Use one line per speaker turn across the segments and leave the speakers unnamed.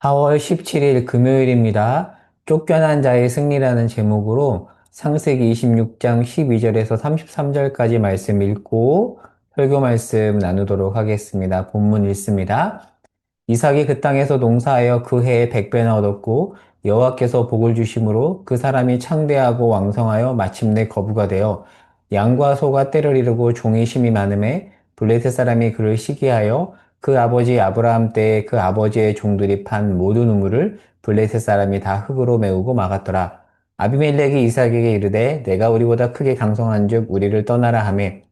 4월 17일 금요일입니다. 쫓겨난 자의 승리라는 제목으로 창세기 26장 12절에서 33절까지 말씀 읽고 설교 말씀 나누도록 하겠습니다. 본문 읽습니다. 이삭이 그 땅에서 농사하여 그 해에 100배나 얻었고 여호와께서 복을 주심으로 그 사람이 창대하고 왕성하여 마침내 거부가 되어 양과 소가 때를 이루고 종이 심이 많음에 블레셋 사람이 그를 시기하여 그 아버지 아브라함 때에 그 아버지의 종들이 판 모든 우물을 블레셋 사람이 다 흙으로 메우고 막았더라. 아비멜렉이 이삭에게 이르되 내가 우리보다 크게 강성한즉 우리를 떠나라 하매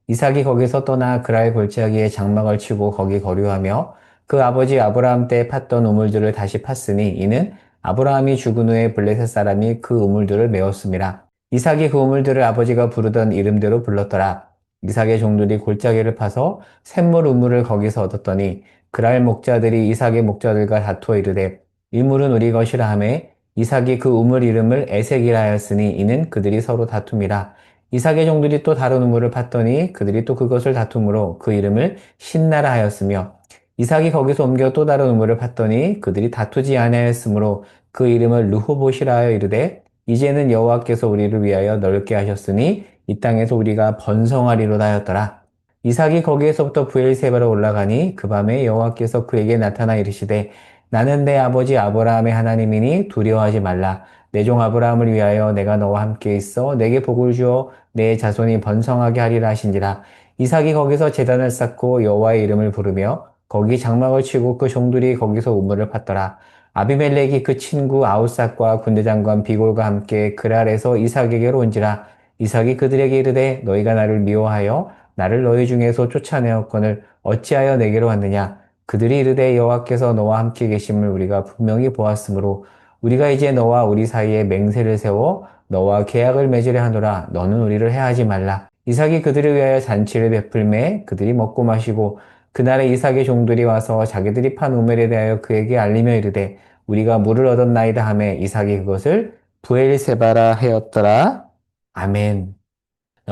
이삭이 거기서 떠나 그랄 골짜기에 장막을 치고 거기 거류하며 그 아버지 아브라함 때 팠던 우물들을 다시 팠으니 이는 아브라함이 죽은 후에 블레셋 사람이 그 우물들을 메웠습니다. 이삭이 그 우물들을 아버지가 부르던 이름대로 불렀더라. 이삭의 종들이 골짜기를 파서 샘물 우물을 거기서 얻었더니 그랄 목자들이 이삭의 목자들과 다투어 이르되 이 물은 우리 것이라 하매 이삭이 그 우물 이름을 에색이라 하였으니 이는 그들이 서로 다툼이라. 이삭의 종들이 또 다른 우물을 팠더니 그들이 또 그것을 다툼으로 그 이름을 신나라 하였으며 이삭이 거기서 옮겨 또 다른 우물을 팠더니 그들이 다투지 아니하였으므로 그 이름을 르호봇이라 하여 이르되 이제는 여호와께서 우리를 위하여 넓게 하셨으니 이 땅에서 우리가 번성하리로다 하였더라. 이삭이 거기에서부터 브엘세바로 올라가니 그 밤에 여호와께서 그에게 나타나 이르시되 나는 내 아버지 아브라함의 하나님이니 두려워하지 말라. 내 종 아브라함을 위하여 내가 너와 함께 있어 내게 복을 주어 내 자손이 번성하게 하리라 하신지라. 이삭이 거기서 제단을 쌓고 여호와의 이름을 부르며 거기 장막을 치고 그 종들이 거기서 우물을 팠더라. 아비멜렉이 그 친구 아우삭과 군대장관 비골과 함께 그랄에서 이삭에게로 온지라. 이삭이 그들에게 이르되 너희가 나를 미워하여 나를 너희 중에서 쫓아내었거늘 어찌하여 내게로 왔느냐. 그들이 이르되 여호와께서 너와 함께 계심을 우리가 분명히 보았으므로 우리가 이제 너와 우리 사이에 맹세를 세워 너와 계약을 맺으려 하노라. 너는 우리를 해하지 말라. 이삭이 그들을 위하여 잔치를 베풀매 그들이 먹고 마시고 그날에 이삭의 종들이 와서 자기들이 판 우멜에 대하여 그에게 알리며 이르되 우리가 물을 얻었나이다 하매 이삭이 그것을 부엘세바라 하였더라. 아멘.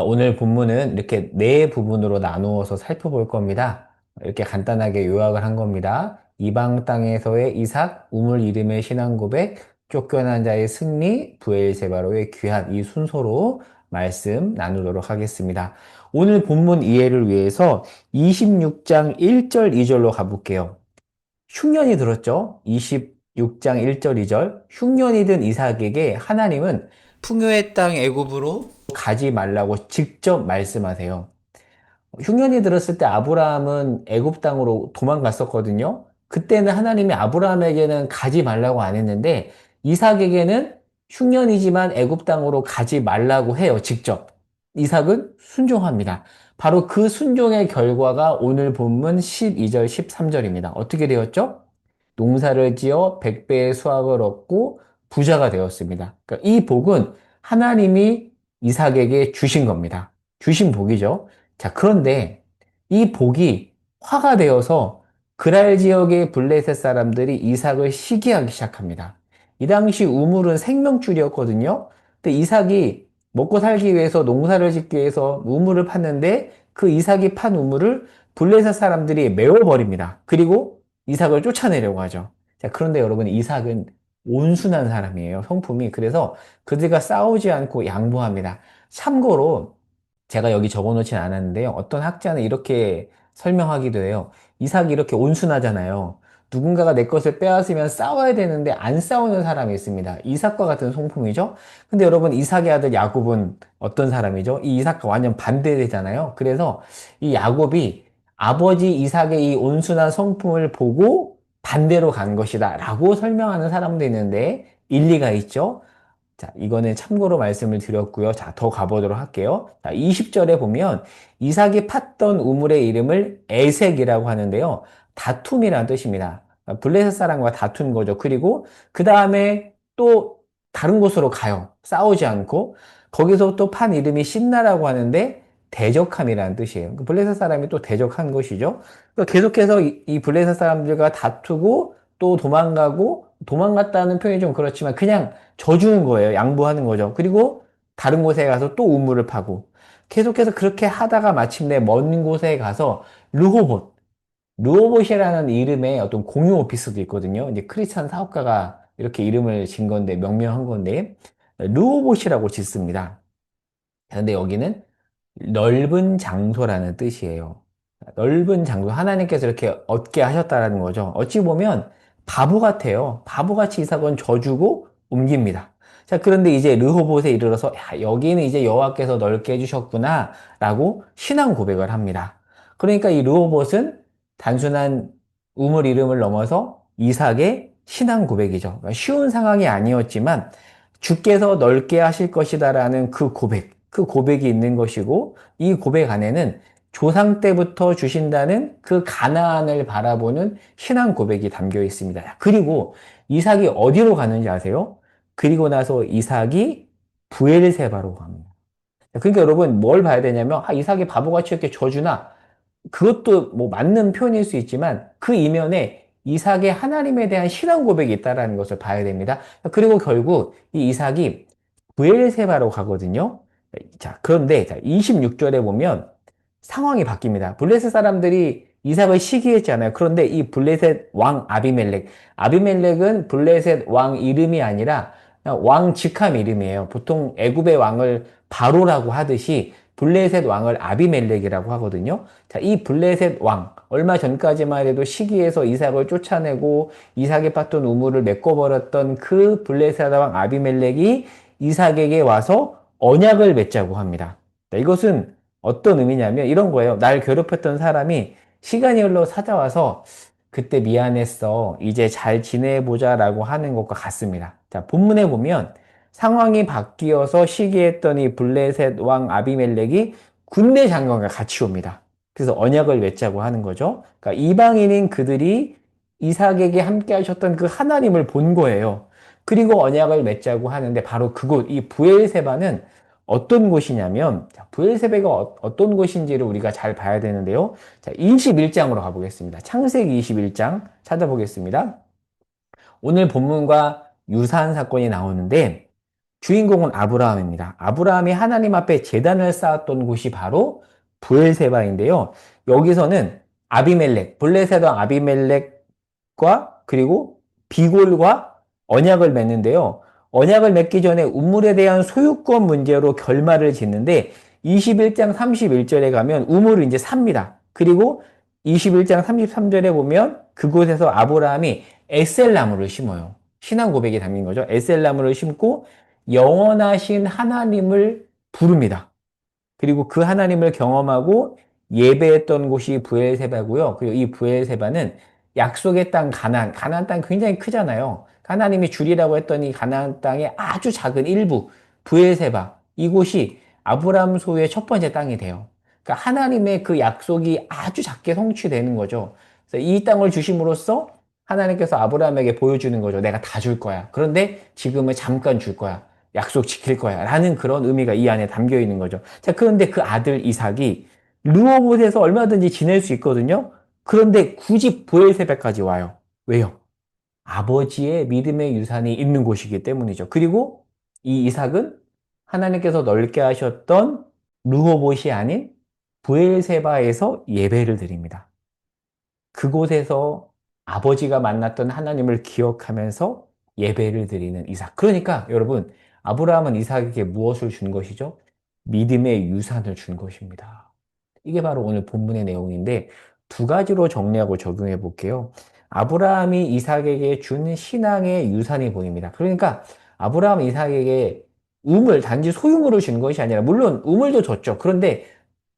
오늘 본문은 이렇게 네 부분으로 나누어서 살펴볼 겁니다. 이렇게 간단하게 요약을 한 겁니다. 이방 땅에서의 이삭, 우물 이름의 신앙 고백, 쫓겨난 자의 승리, 부엘세바로의 귀한 이 순서로 말씀 나누도록 하겠습니다. 오늘 본문 이해를 위해서 26장 1절, 2절로 가볼게요. 흉년이 들었죠? 26장 1절, 2절. 흉년이 든 이삭에게 하나님은 풍요의 땅 애굽으로 가지 말라고 직접 말씀하세요. 흉년이 들었을 때 아브라함은 애굽 땅으로 도망갔었거든요. 그때는 하나님이 아브라함에게는 가지 말라고 안 했는데 이삭에게는 흉년이지만 애굽 땅으로 가지 말라고 해요, 직접. 이삭은 순종합니다. 바로 그 순종의 결과가 오늘 본문 12절, 13절입니다. 어떻게 되었죠? 농사를 지어 100배의 수확을 얻고 부자가 되었습니다. 그러니까 이 복은 하나님이 이삭에게 주신 겁니다. 주신 복이죠. 자, 그런데 이 복이 화가 되어서 그랄 지역의 블레셋 사람들이 이삭을 시기하기 시작합니다. 이 당시 우물은 생명줄이었거든요. 근데 이삭이 먹고 살기 위해서 농사를 짓기 위해서 우물을 팠는데 그 이삭이 판 우물을 블레셋 사람들이 메워버립니다. 그리고 이삭을 쫓아내려고 하죠. 자, 그런데 여러분, 이삭은 온순한 사람이에요, 성품이. 그래서 그들과 싸우지 않고 양보합니다. 참고로, 제가 여기 적어놓진 않았는데요. 어떤 학자는 이렇게 설명하기도 해요. 이삭이 이렇게 온순하잖아요. 누군가가 내 것을 빼앗으면 싸워야 되는데 안 싸우는 사람이 있습니다. 이삭과 같은 성품이죠. 근데 여러분, 이삭의 아들 야곱은 어떤 사람이죠? 이 이삭과 완전 반대되잖아요. 그래서 이 야곱이 아버지 이삭의 이 온순한 성품을 보고 반대로 간 것이다 라고 설명하는 사람도 있는데 일리가 있죠. 자, 이거는 참고로 말씀을 드렸고요. 자, 더 가보도록 할게요. 자, 20절에 보면 이삭이 팠던 우물의 이름을 에색이라고 하는데요. 다툼이라는 뜻입니다. 블레셋 사람과 다툰 거죠. 그리고 그 다음에 또 다른 곳으로 가요. 싸우지 않고. 거기서 또 판 이름이 신나라고 하는데 대적함이라는 뜻이에요. 블레셋 사람이 또 대적한 것이죠. 그러니까 계속해서 이 블레셋 사람들과 다투고 또 도망가고 도망갔다는 표현이 좀 그렇지만 그냥 져주는 거예요. 양보하는 거죠. 그리고 다른 곳에 가서 또 우물을 파고 계속해서 그렇게 하다가 마침내 먼 곳에 가서 르호봇. 르호봇이라는 이름의 어떤 공유 오피스도 있거든요. 이제 크리스찬 사업가가 이렇게 이름을 진 건데, 명명한 건데, 르호봇이라고 짓습니다. 근데 여기는 넓은 장소라는 뜻이에요. 넓은 장소, 하나님께서 이렇게 얻게 하셨다라는 거죠. 어찌 보면 바보 같아요. 바보같이 이삭은 져주고 옮깁니다. 자, 그런데 이제 르호봇에 이르러서 야, 여기는 이제 여호와께서 넓게 해주셨구나 라고 신앙 고백을 합니다. 그러니까 이 르호봇은 단순한 우물 이름을 넘어서 이삭의 신앙 고백이죠. 그러니까 쉬운 상황이 아니었지만 주께서 넓게 하실 것이다라는 그 고백이 있는 것이고 이 고백 안에는 조상 때부터 주신다는 그 가나안을 바라보는 신앙 고백이 담겨 있습니다. 그리고 이삭이 어디로 가는지 아세요? 그리고 나서 이삭이 부엘세바로 갑니다. 그러니까 여러분 뭘 봐야 되냐면 아, 이삭이 바보같이 이렇게 져주나 그것도 뭐 맞는 표현일 수 있지만 그 이면에 이삭의 하나님에 대한 신앙 고백이 있다는 것을 봐야 됩니다. 그리고 결국 이 이삭이 브엘세바로 가거든요. 자, 그런데 26절에 보면 상황이 바뀝니다. 블레셋 사람들이 이삭을 시기했잖아요. 그런데 이 블레셋 왕 아비멜렉은 블레셋 왕 이름이 아니라 왕 직함 이름이에요. 보통 애굽의 왕을 바로라고 하듯이 블레셋 왕을 아비멜렉이라고 하거든요. 자, 이 블레셋 왕, 얼마 전까지만 해도 시기에서 이삭을 쫓아내고 이삭의 팠던 우물을 메꿔버렸던 그 블레셋 왕 아비멜렉이 이삭에게 와서 언약을 맺자고 합니다. 자, 이것은 어떤 의미냐면 이런 거예요. 날 괴롭혔던 사람이 시간이 흘러 찾아와서 그때 미안했어. 이제 잘 지내보자라고 하는 것과 같습니다. 자, 본문에 보면 상황이 바뀌어서 시기했더니 블레셋 왕 아비멜렉이 군대 장관과 같이 옵니다. 그래서 언약을 맺자고 하는 거죠. 그러니까 이방인인 그들이 이삭에게 함께 하셨던 그 하나님을 본 거예요. 그리고 언약을 맺자고 하는데 바로 그곳, 이 부엘세바는 어떤 곳이냐면, 부엘세바가 어떤 곳인지를 우리가 잘 봐야 되는데요. 자, 21장으로 가보겠습니다. 창세기 21장 찾아보겠습니다. 오늘 본문과 유사한 사건이 나오는데, 주인공은 아브라함입니다. 아브라함이 하나님 앞에 제단을 쌓았던 곳이 바로 부엘세바인데요. 여기서는 아비멜렉, 블레셋 왕 아비멜렉과 그리고 비골과 언약을 맺는데요. 언약을 맺기 전에 우물에 대한 소유권 문제로 결말을 짓는데 21장 31절에 가면 우물을 이제 삽니다. 그리고 21장 33절에 보면 그곳에서 아브라함이 에셀나무를 심어요. 신앙 고백이 담긴 거죠. 에셀나무를 심고 영원하신 하나님을 부릅니다. 그리고 그 하나님을 경험하고 예배했던 곳이 부엘세바고요. 그리고 이 부엘세바는 약속의 땅 가나안 땅 굉장히 크잖아요. 하나님이 주리라고 했던 이 가나안 땅의 아주 작은 일부, 부엘세바. 이곳이 아브라함 소유의 첫 번째 땅이 돼요. 그러니까 하나님의 그 약속이 아주 작게 성취되는 거죠. 그래서 이 땅을 주심으로써 하나님께서 아브라함에게 보여주는 거죠. 내가 다 줄 거야. 그런데 지금은 잠깐 줄 거야. 약속 지킬 거야. 라는 그런 의미가 이 안에 담겨 있는 거죠. 자, 그런데 그 아들 이삭이 르호봇에서 얼마든지 지낼 수 있거든요. 그런데 굳이 브엘세바까지 와요. 왜요? 아버지의 믿음의 유산이 있는 곳이기 때문이죠. 그리고 이 이삭은 하나님께서 넓게 하셨던 르호봇이 아닌 브엘세바에서 예배를 드립니다. 그곳에서 아버지가 만났던 하나님을 기억하면서 예배를 드리는 이삭. 그러니까 여러분, 아브라함은 이삭에게 무엇을 준 것이죠? 믿음의 유산을 준 것입니다. 이게 바로 오늘 본문의 내용인데 두 가지로 정리하고 적용해 볼게요. 아브라함이 이삭에게 준 신앙의 유산이 보입니다. 그러니까 아브라함 이삭에게 우물, 단지 소유물을 준 것이 아니라 물론 우물도 줬죠. 그런데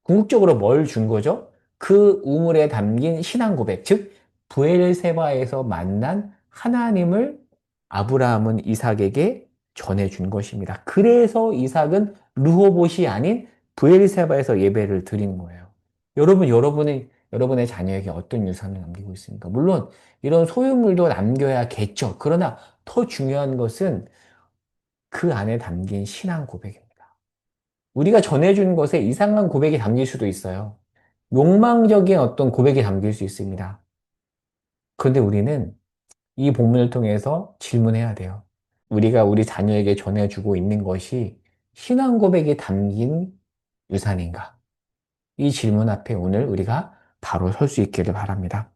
궁극적으로 뭘 준 거죠? 그 우물에 담긴 신앙 고백, 즉 브엘세바에서 만난 하나님을 아브라함은 이삭에게 전해준 것입니다. 그래서 이삭은 르호봇이 아닌 브엘세바에서 예배를 드리는 거예요. 여러분의 자녀에게 어떤 유산을 남기고 있습니까? 물론 이런 소유물도 남겨야겠죠. 그러나 더 중요한 것은 그 안에 담긴 신앙 고백입니다. 우리가 전해준 것에 이상한 고백이 담길 수도 있어요. 욕망적인 어떤 고백이 담길 수 있습니다. 그런데 우리는 이 본문을 통해서 질문해야 돼요. 우리가 우리 자녀에게 전해주고 있는 것이 신앙 고백이 담긴 유산인가? 이 질문 앞에 오늘 우리가 바로 설 수 있기를 바랍니다.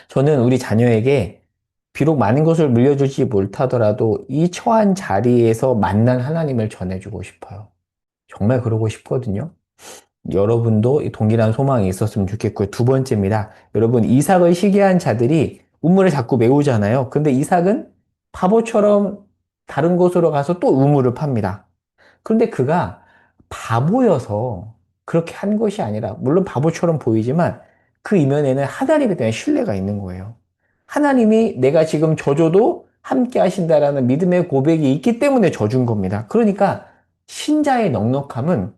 저는 우리 자녀에게 비록 많은 것을 물려주지 못하더라도 이 처한 자리에서 만난 하나님을 전해주고 싶어요. 정말 그러고 싶거든요. 여러분도 이 동일한 소망이 있었으면 좋겠고요. 두 번째입니다. 여러분, 이삭을 시기한 자들이 우물을 자꾸 메우잖아요. 근데 이삭은 바보처럼 다른 곳으로 가서 또 우물을 팝니다. 그런데 그가 바보여서 그렇게 한 것이 아니라, 물론 바보처럼 보이지만 그 이면에는 하나님에 대한 신뢰가 있는 거예요. 하나님이 내가 지금 져줘도 함께 하신다라는 믿음의 고백이 있기 때문에 져준 겁니다. 그러니까 신자의 넉넉함은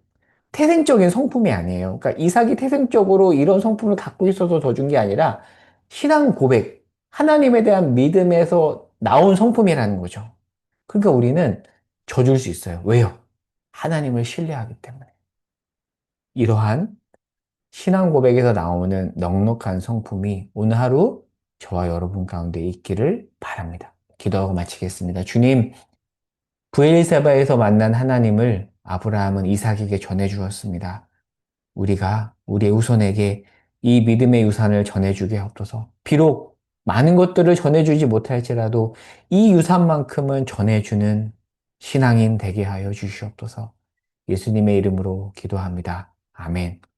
태생적인 성품이 아니에요. 그러니까 이삭이 태생적으로 이런 성품을 갖고 있어서 져준 게 아니라 신앙 고백, 하나님에 대한 믿음에서 나온 성품이라는 거죠. 그러니까 우리는 져줄 수 있어요. 왜요? 하나님을 신뢰하기 때문에. 이러한 신앙 고백에서 나오는 넉넉한 성품이 오늘 하루 저와 여러분 가운데 있기를 바랍니다. 기도하고 마치겠습니다. 주님, 브엘세바에서 만난 하나님을 아브라함은 이삭에게 전해 주었습니다. 우리가 우리의 후손에게 이 믿음의 유산을 전해주게 하옵소서. 비록 많은 것들을 전해주지 못할지라도 이 유산만큼은 전해주는 신앙인 되게 하여 주시옵소서. 예수님의 이름으로 기도합니다. 아멘.